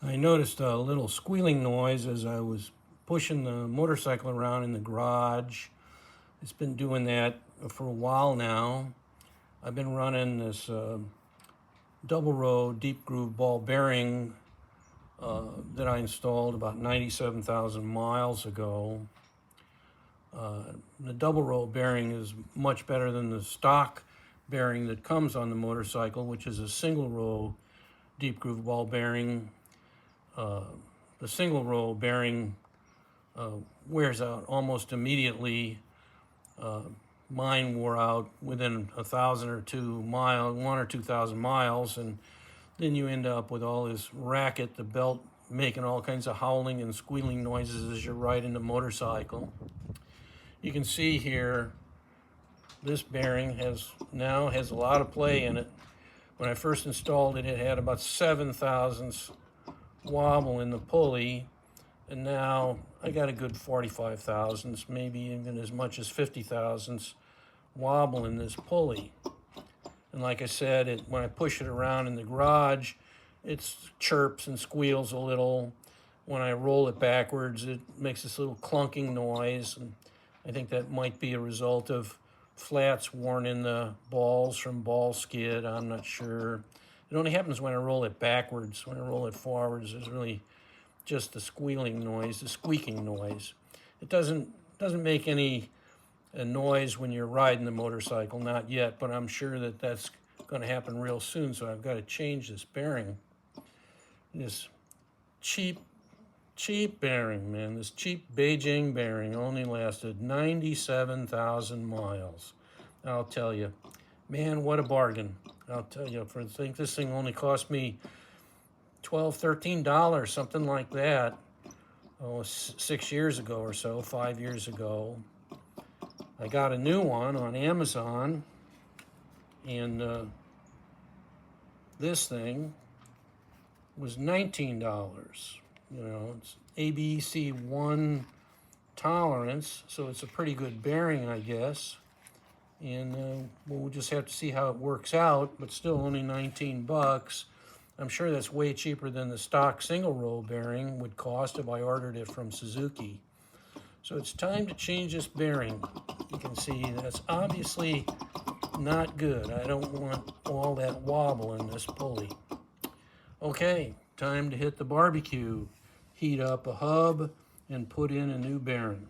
I noticed a little squealing noise as I was pushing the motorcycle around in the garage. It's been doing that for a while now. I've been running this double row deep groove ball bearing that I installed about 97,000 miles ago. The double row bearing is much better than the stock bearing that comes on the motorcycle, which is a single row deep groove ball bearing. The single row bearing wears out almost immediately. Mine wore out within 1,000 or 2,000 miles, and then you end up with all this racket, the belt making all kinds of howling and squealing noises as you're riding the motorcycle. You can see here, this bearing now has a lot of play in it. When I first installed it, it had about 7 thousandths wobble in the pulley, and now I got a good 45 thousandths, maybe even as much as 50 thousandths wobble in this pulley. And like I said, when I push it around in the garage, it chirps and squeals a little. When I roll it backwards, it makes this little clunking noise, and I think that might be a result of flats worn in the balls from ball skid. I'm not sure. It only happens when I roll it backwards. When I roll it forwards, there's really just the squealing noise, the squeaking noise. It doesn't make any noise when you're riding the motorcycle, not yet, but I'm sure that that's going to happen real soon, so I've got to change this bearing. This cheap bearing, man. This cheap Beijing bearing only lasted 97,000 miles. I'll tell you, man, what a bargain. I'll tell you, I think this thing only cost me $12, $13, something like that. 6 years ago or so, 5 years ago. I got a new one on Amazon, and this thing was $19. You know, it's ABC1 tolerance, so it's a pretty good bearing, I guess. And we'll just have to see how it works out, but still only 19 bucks. I'm sure that's way cheaper than the stock single row bearing would cost if I ordered it from Suzuki. So it's time to change this bearing. You can see that's obviously not good. I don't want all that wobble in this pulley. Okay, time to hit the barbecue. Heat up a hub and put in a new bearing.